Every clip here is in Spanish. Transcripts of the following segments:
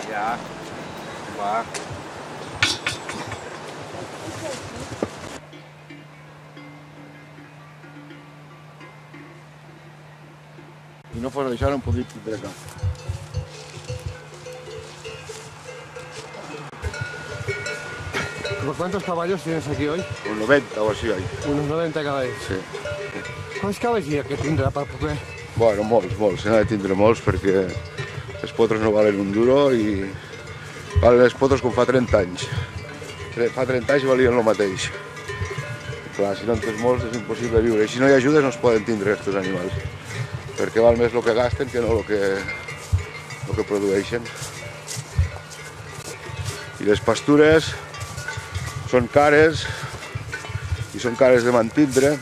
Ja, va. Si no fuera això no em podria tindre cap. ¿Cuántos caballos tienes aquí hoy? Un 90 o així, oi? Unos 90 caballos. Sí. Quants cavalls hi ha que tindrà per poder? Bueno, molts. N'ha de tindre molts perquè les potres no valen un duro i valen les potres com fa 30 anys. Fa 30 anys valien el mateix. Clar, si no en tens molts és impossible viure. I si no hi ajudes no es poden tindre aquests animals. Perquè val més el que gasten que no el que produeixen. I les pastures són cares i són cares de mantindre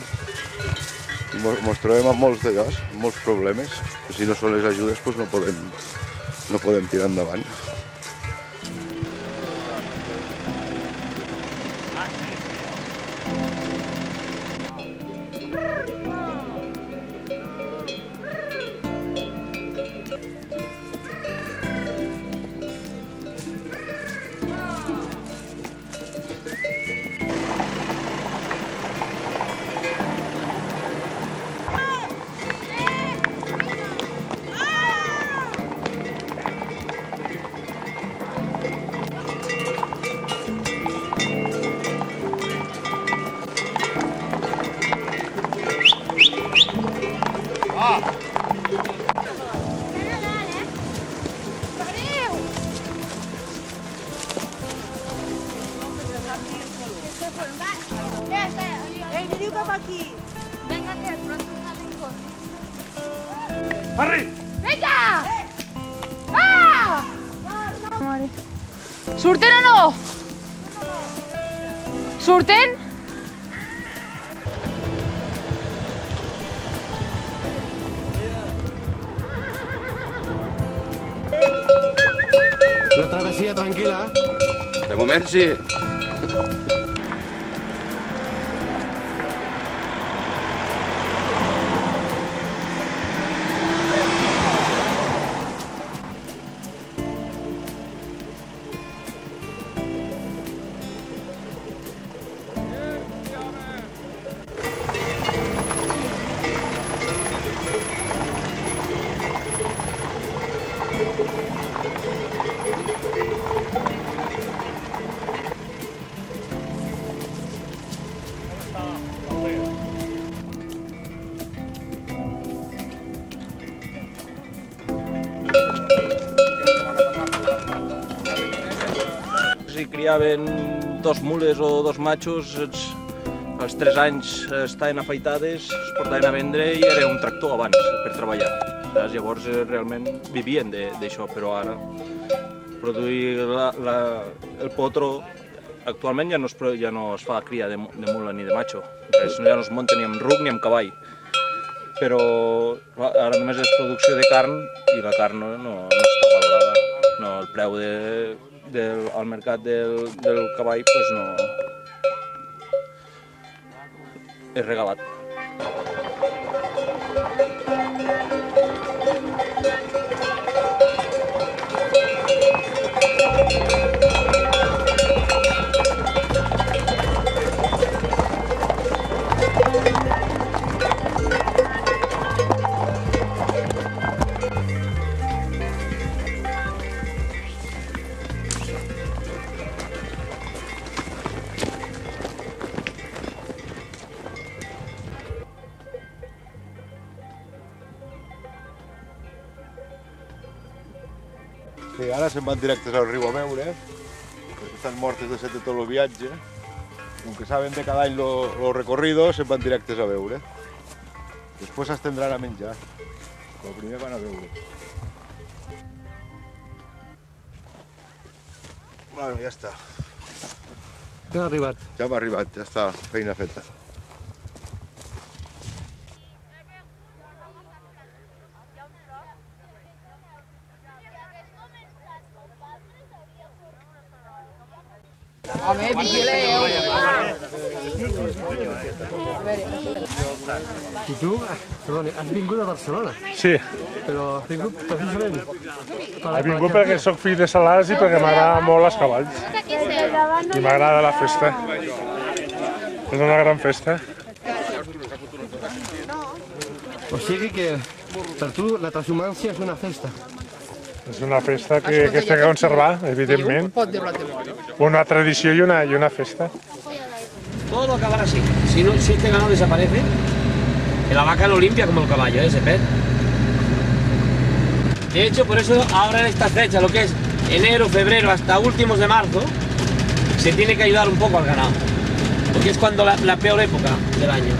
i ens trobem amb molts d'allòs, amb molts problemes. Si no són les ajudes doncs no podem tirar endavant. Veniu cap aquí. Vinga, que pronto salen. Arri! Vinga! Ah! Surten o no? Surten? La travessia tranquil·la. De moment sí. Si criaven dos mules o dos machos, als 3 anys estaven afeitades, es portaven a vendre i era un tractor abans per treballar. Llavors realment vivien d'això, però ara produir el potro. Actualment ja no es fa cria de mula ni de macho, ja no es munta ni amb ruc ni amb cavall. Però ara només és producció de carn i la carn no està valorada. No, el preu al mercat del cavall pues no és regalat. Sí, ara se'n van directes al riu a veure, perquè estan mortes de set de tot el viatge. Com que saben de cada any los recorridos, se'n van directes a veure. Després s'estendran a menjar, però primer van a veure. Bueno, ja està. Ja ha arribat. Ja hem arribat, ja està, feina feta. Home, vigileu! I tu, perdoni, has vingut a Barcelona, Sí, però has vingut precisament he vingut perquè sóc fill de Salàs i perquè m'agrada molt els cavalls. I m'agrada la festa. És una gran festa. O sigui que per tu la transhumància és una festa. És una festa que s'ha de conservar, evidentment. Una tradició i una festa. Todo acabará así. Si este ganado desaparece, la vaca no limpia como el caballo, ese pez. De hecho, por eso ahora en esta fecha, lo que es enero, febrero, hasta últimos de marzo, se tiene que ayudar un poco al ganado. Porque es cuando la peor época del año.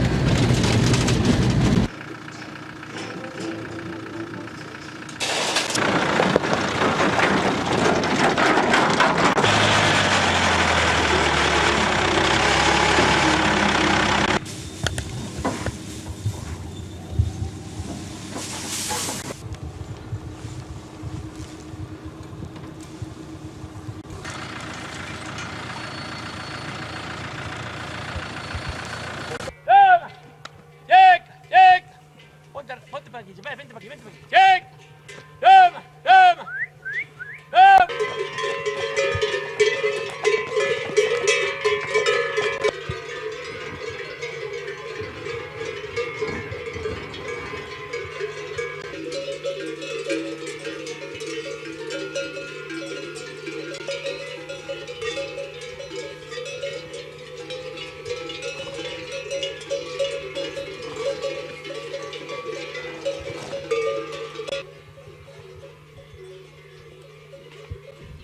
Ponte para aquí, vente para aquí, vente para aquí. ¡Check! ¡Toma! ¡Toma! ¡Toma!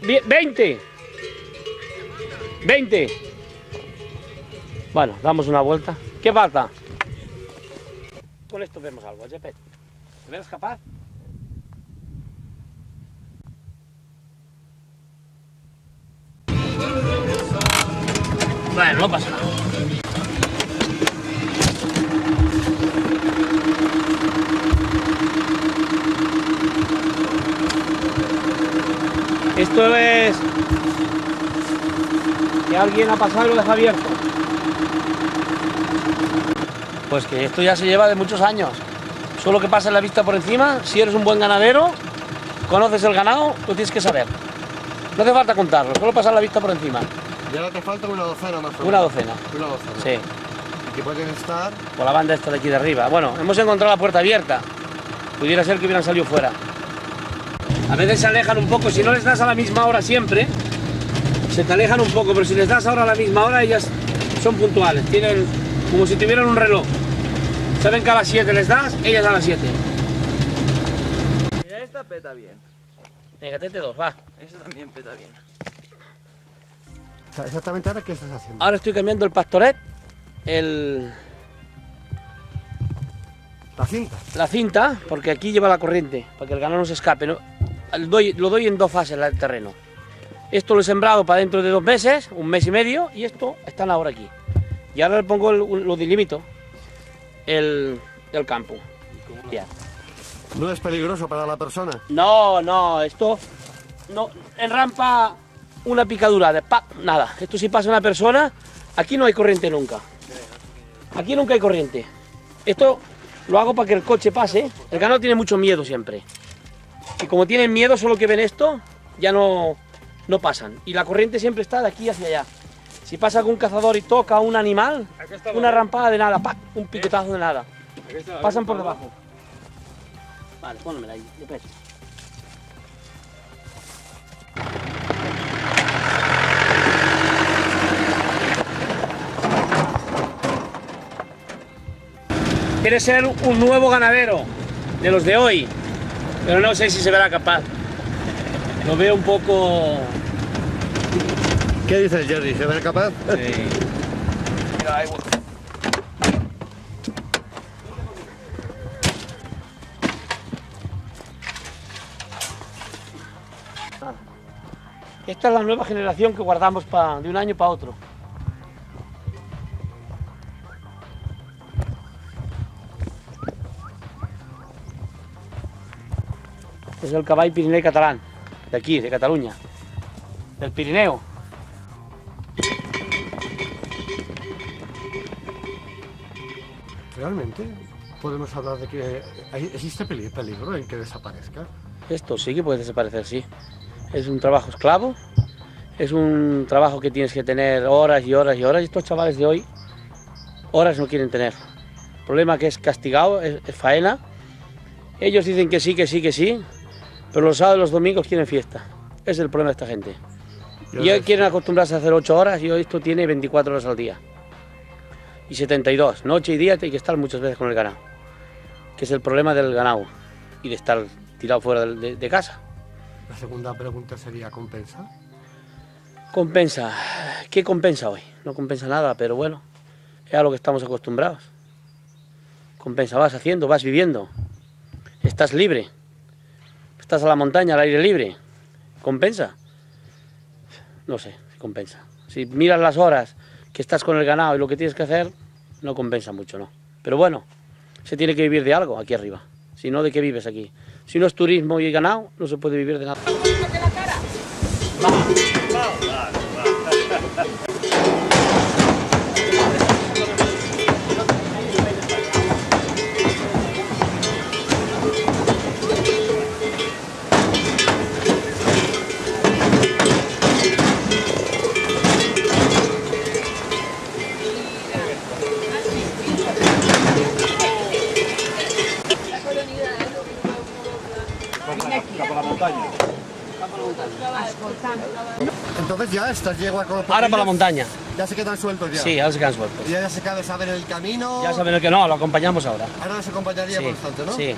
¡20! ¡20! Bueno, damos una vuelta. ¿Qué falta? Con esto vemos algo, Jepet. ¿Te ves capaz? Bueno, no pasa nada. Esto es que alguien ha pasado y lo deja abierto. Pues que esto ya se lleva de muchos años. Solo que pasa la vista por encima. Si eres un buen ganadero, conoces el ganado, lo tienes que saber. No hace falta contarlo, solo pasar la vista por encima. Y ahora te falta una docena más o menos. Una docena. Una docena. Sí. Y que pueden estar... Por la banda esta de aquí de arriba. Bueno, hemos encontrado la puerta abierta. Pudiera ser que hubieran salido fuera. A veces se alejan un poco, si no les das a la misma hora siempre, se te alejan un poco, pero si les das ahora a la misma hora, ellas son puntuales, tienen como si tuvieran un reloj. Saben que a las 7 les das, ellas a las 7. Mira, esta peta bien. Venga, tete dos, va. Esta también peta bien. O sea, exactamente ahora, ¿qué estás haciendo? Ahora estoy cambiando el pastoret, la cinta, porque aquí lleva la corriente, para que el ganado no se escape, ¿no? Lo doy en dos fases el terreno. Esto lo he sembrado para dentro de 2 meses, 1 mes y medio, y esto están ahora aquí. Y ahora le pongo, lo delimito, el campo. Ya. ¿No es peligroso para la persona? No, esto no, en rampa una picadura de nada. Esto si pasa una persona, aquí no hay corriente nunca. Aquí nunca hay corriente. Esto lo hago para que el coche pase. El ganado tiene mucho miedo siempre. Y como tienen miedo, solo que ven esto, ya no pasan. Y la corriente siempre está de aquí hacia allá. Si pasa algún cazador y toca a un animal, una rampada de nada, un piquetazo de nada. Pasan por debajo. Vale, pónmela ahí, de pecho. Quiere ser un nuevo ganadero de los de hoy, pero no sé si se verá capaz. Lo veo un poco... ¿Qué dices, Jerry? ¿Se verá capaz? Sí. Mira, ahí voy. Esta es la nueva generación que guardamos de un año para otro. Es el cavall Pirineu catalán, de aquí, de Cataluña, del Pirineo. ¿Realmente podemos hablar de que existe peligro en que desaparezca? Esto sí que puede desaparecer, sí. Es un trabajo esclavo, es un trabajo que tienes que tener horas y horas y horas, y estos chavales de hoy horas no quieren tener. El problema es que es castigado, es faena. Ellos dicen que sí, que sí, que sí, pero los sábados y los domingos quieren fiesta. Ese es el problema de esta gente. Y hoy quieren acostumbrarse a hacer 8 horas y hoy esto tiene 24 horas al día. Y 72, noche y día, hay que estar muchas veces con el ganado. Que es el problema del ganado y de estar tirado fuera de casa. La segunda pregunta sería, ¿compensa? Compensa. ¿Qué compensa hoy? No compensa nada, pero bueno, es a lo que estamos acostumbrados. Compensa, vas haciendo, vas viviendo. Estás libre. Estás a la montaña, al aire libre. ¿Compensa? No sé si compensa. Si miras las horas que estás con el ganado y lo que tienes que hacer, no compensa mucho, ¿no? Pero bueno, se tiene que vivir de algo aquí arriba. Si no, ¿de qué vives aquí? Si no es turismo y ganado, no se puede vivir de nada. Entonces ya estas yeguas con los Ahora para la montaña. ya se quedan sueltos ya. Sí, ahora se quedan sueltos. Y ya se saben el camino. Ya saben el que no, lo acompañamos ahora. Ahora nos acompañaría Sí, constante, ¿no? sí.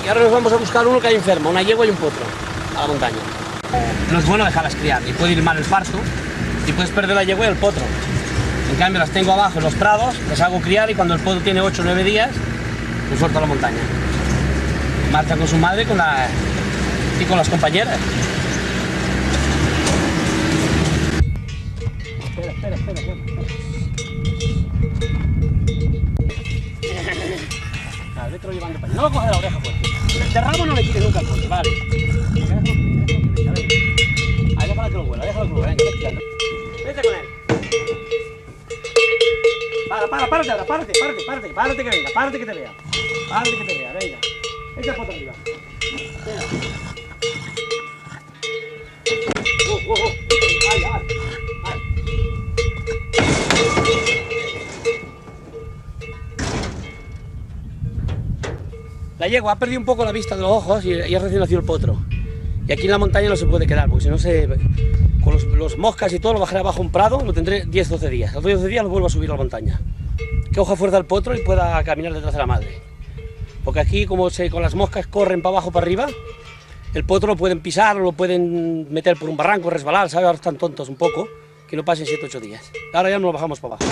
Y ahora nos vamos a buscar uno que hay enfermo, una yegua y un potro, a la montaña. No es bueno dejarlas criar, y puede ir mal el parto, y puedes perder la yegua y el potro. En cambio las tengo abajo en los prados, las hago criar y cuando el potro tiene 8 o 9 días, lo suelto a la montaña. Marcha con su madre y con las compañeras. Espera. Vale, vete llevando para allá. No lo coges de la oreja, pues. De ramo no le quites nunca el coche, vale. Ahí déjala que lo huela, vete con él. Párate ahora, párate que venga, párate que te vea. Párate que te vea, venga. Echa el foto arriba. Venga. Ahí. La yegua ha perdido un poco la vista de los ojos y ha recién nacido el potro. Y aquí en la montaña no se puede quedar, porque si no con los moscas y todo lo bajaré abajo a un prado, lo tendré 10-12 días. A los 12 días lo vuelvo a subir a la montaña. Que coja fuerza el potro y pueda caminar detrás de la madre. Porque aquí, como con las moscas corren para abajo para arriba, el potro lo pueden pisar o lo pueden meter por un barranco, resbalar, ¿sabes? Ahora están tontos un poco, que no pasen 7-8 días. Ahora ya nos lo bajamos para abajo.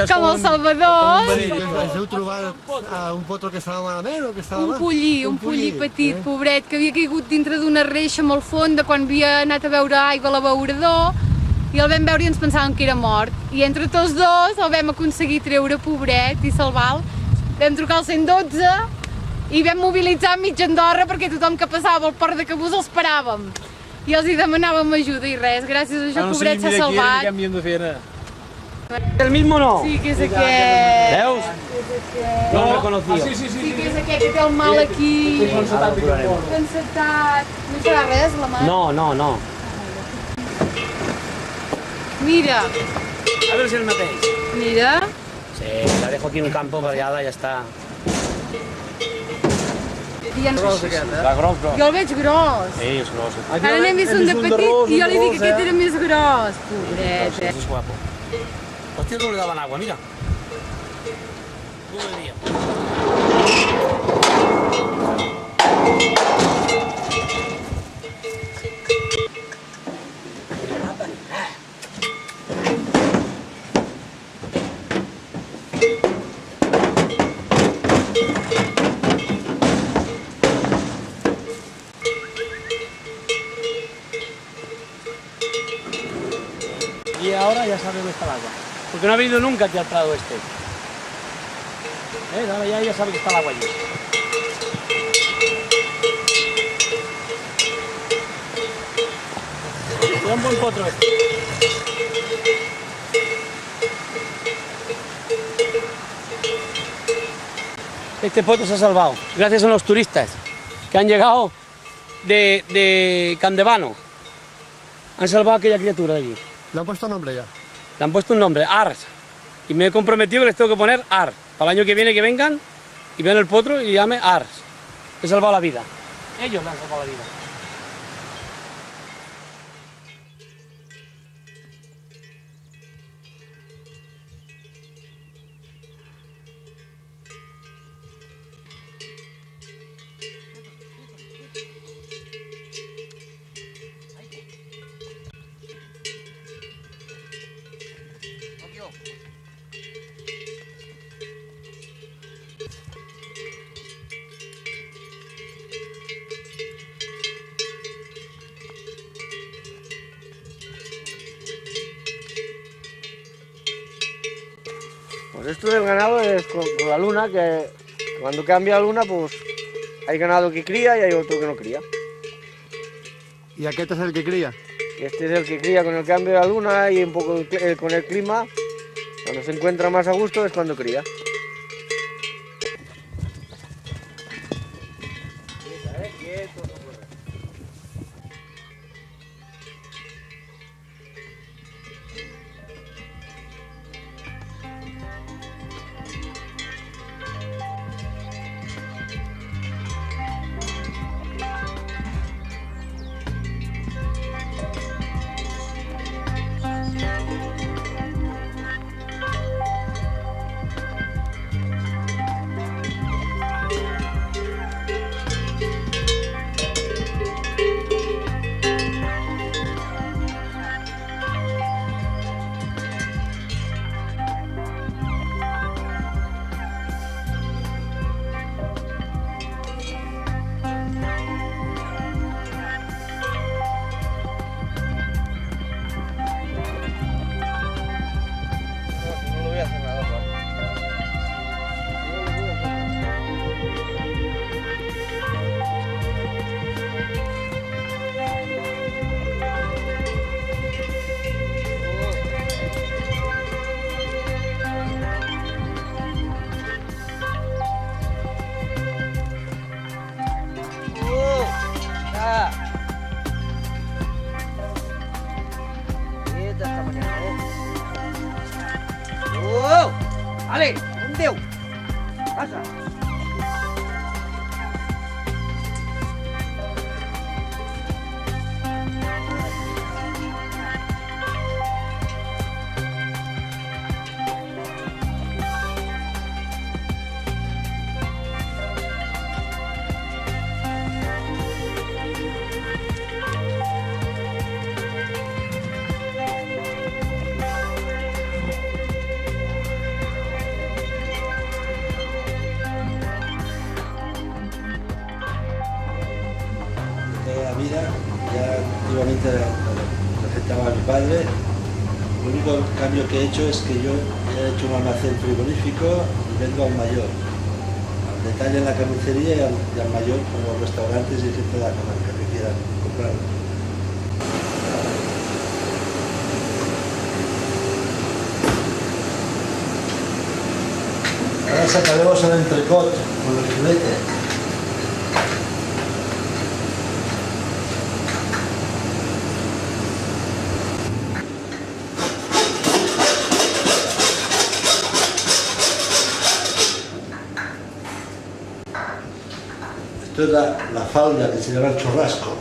com el Salvador. Ens heu trobat un potro que estava malament o que estava Un pollí petit, pobret, que havia caigut dintre d'una reixa molt fonda quan havia anat a veure aigua a l'abeurador, i el vam veure i ens pensàvem que era mort. I entre tots dos el vam aconseguir treure, pobret, i salvar-lo. Vam trucar al 112 i vam mobilitzar mig Andorra perquè tothom que passava al port de Cabús els paràvem. I els hi demanàvem ajuda i res, gràcies a això, pobret, s'ha salvat. ¿El mismo no? Sí, que és aquest. ¿Veus? No lo reconocido. Sí, que és aquest que té el mal aquí. Encetat. No serà res, la mà? No. Mira. A ver si el mateix. Mira. Sí, la dejo aquí en un campo variada y ya está. I Gros, jo el veig gros. Sí, és gros. Ara n'hem vist un de petit i jo li dic que aquest era més gros. Pobret, Es guapo. Los tíos no le daban agua, mira. Todo el día. Y ahora ya sabe dónde está el agua. Porque no ha venido nunca aquí al prado este. Ahora ya sabe que está el agua allí. Era un buen potro este. Este potro se ha salvado gracias a los turistas que han llegado de Candevano. Han salvado a aquella criatura de allí. Le han puesto nombre ya. Le han puesto un nombre, Ars. Y me he comprometido que les tengo que poner Ars. Para el año que viene que vengan y vean el potro y llame Ars. He salvado la vida. Ellos le han salvado la vida. Pues esto del ganado es con la luna, que cuando cambia la luna, pues hay ganado que cría y hay otro que no cría. ¿Y aquest és el que cría? Y este es el que cría con el cambio de la luna y un poco con el clima. Cuando se encuentra más a gusto es cuando cría. Ale, Déu! Passa! recetaba a mi padre. El único cambio que he hecho es que yo he hecho un almacén frigorífico y vendo al mayor. Al detalle en la carnicería y al mayor como restaurantes y gente de la comarca que quieran comprarlo. Ahora sacaremos el entrecot con el filete. Esto es la falda que se llama el churrasco.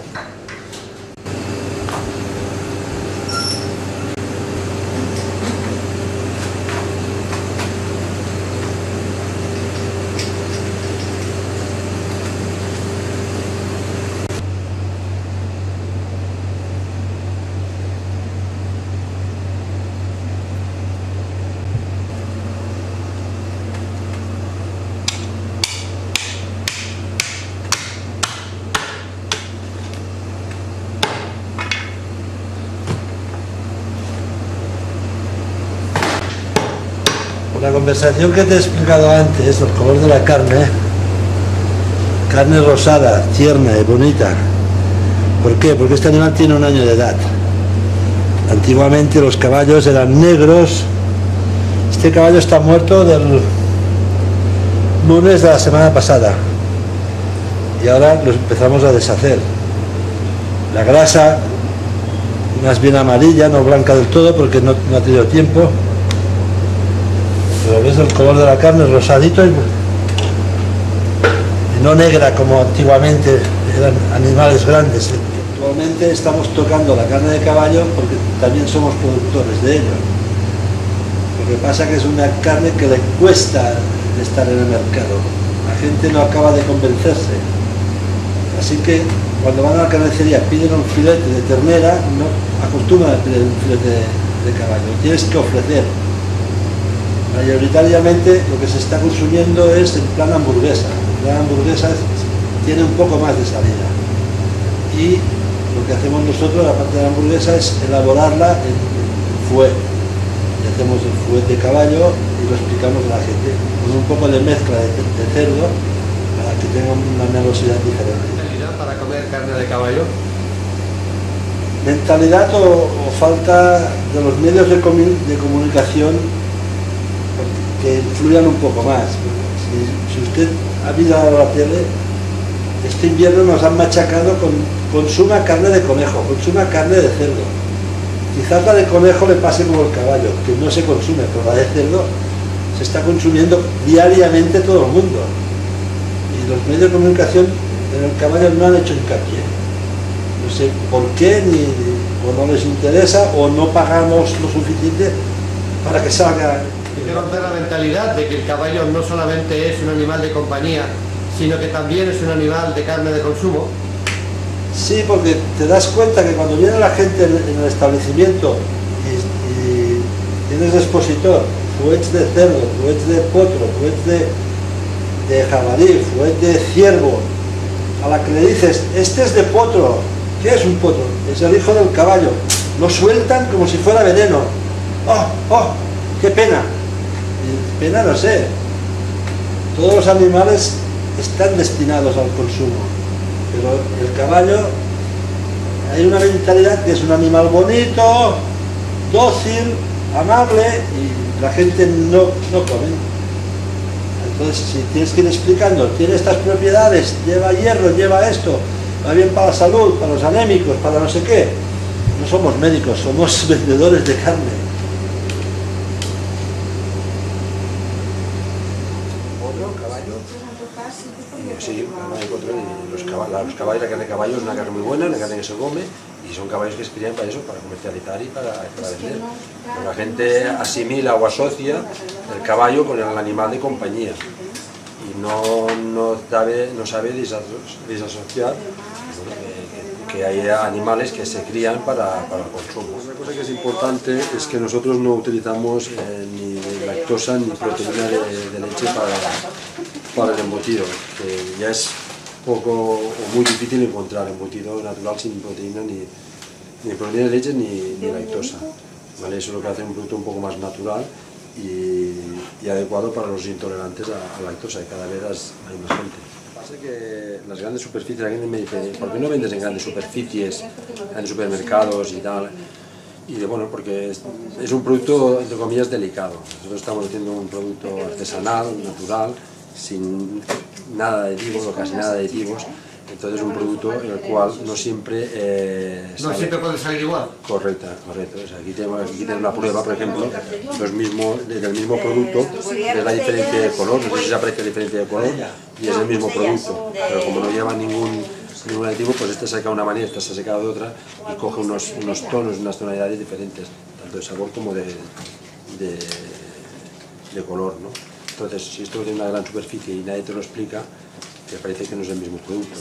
La conversación que te he explicado antes, el color de la carne rosada, tierna y bonita. ¿Por qué? Porque este animal tiene 1 año de edad. Antiguamente los caballos eran negros. Este caballo está muerto del lunes de la semana pasada y ahora los empezamos a deshacer. La grasa más bien amarilla, no blanca del todo porque no ha tenido tiempo. Pero ves el color de la carne es rosadito y no negra como antiguamente eran animales grandes. Actualmente estamos tocando la carne de caballo porque también somos productores de ello. Lo que pasa que es una carne que le cuesta estar en el mercado. La gente no acaba de convencerse. Así que cuando van a la carnicería piden un filete de ternera, no acostumbran a pedir un filete de caballo. Tienes que ofrecer. Mayoritariamente lo que se está consumiendo es en plan hamburguesa. En plan hamburguesa tiene un poco más de salida. Y lo que hacemos nosotros, aparte de la hamburguesa, es elaborarla en fuet. Y hacemos el fuet de caballo y lo explicamos a la gente con un poco de mezcla de cerdo para que tenga una nervosidad diferente. ¿Mentalidad para comer carne de caballo? Mentalidad o falta de los medios de comunicación que influyan un poco más. Si usted ha mirado la tele, este invierno nos han machacado con consuma carne de conejo, consuma carne de cerdo. Quizás la de conejo le pase como el caballo, que no se consume, pero la de cerdo se está consumiendo diariamente todo el mundo. Y los medios de comunicación en el caballo no han hecho hincapié. No sé por qué, o no les interesa, o no pagamos lo suficiente para que salga. Hay que romper la mentalidad de que el caballo no solamente es un animal de compañía, sino que también es un animal de carne de consumo. Sí, porque te das cuenta que cuando viene la gente en el establecimiento y tienes expositor, fuets de cerdo, fuets de potro, fuets de jabalí, fuets de ciervo, a la que le dices, este es de potro. ¿Qué es un potro? Es el hijo del caballo. Lo sueltan como si fuera veneno. ¡Oh, oh! ¡Qué pena! Pena no sé. Todos los animales están destinados al consumo, pero el caballo, hay una mentalidad que es un animal bonito, dócil, amable, y la gente no come. Entonces, si tienes que ir explicando, tiene estas propiedades, lleva hierro, lleva esto, va bien para la salud, para los anémicos, para no sé qué. No somos médicos, somos vendedores de carne. Sí, los caballos, la carne de caballo es una carne muy buena, una carne que se come, y son caballos que se crían para eso, para comercializar y para vender. Pero la gente asimila o asocia el caballo con el animal de compañía y no sabe disasociar que hay animales que se crían para el consumo. Otra cosa que es importante es que nosotros no utilizamos ni lactosa ni proteína de leche para el embutido, que ya es poco o muy difícil encontrar embutido natural sin proteína ni proteína de leche ni lactosa. ¿Vale? Eso es lo que hace un producto un poco más natural y adecuado para los intolerantes a lactosa, y cada vez hay más gente. Pasa que las grandes superficies, la gente me dice, ¿por qué no vendes en grandes superficies, en supermercados y tal? Y bueno, porque es un producto, entre comillas, delicado. Nosotros estamos haciendo un producto artesanal, natural, sin nada de aditivos o casi nada de aditivos. Entonces es un producto en el cual no siempre... no siempre puede salir igual. Correcto. O sea, aquí tenemos una prueba, por ejemplo, del mismo producto, es la diferencia de color, no sé si se aprecia la diferencia de color, y es el mismo producto, pero como no lleva ningún aditivo, pues este se seca de una manera, este se seca de otra, y coge unos tonos, unas tonalidades diferentes, tanto de sabor como de color, ¿no? Entonces, si esto tiene una gran superficie y nadie te lo explica, te parece que no es el mismo producto.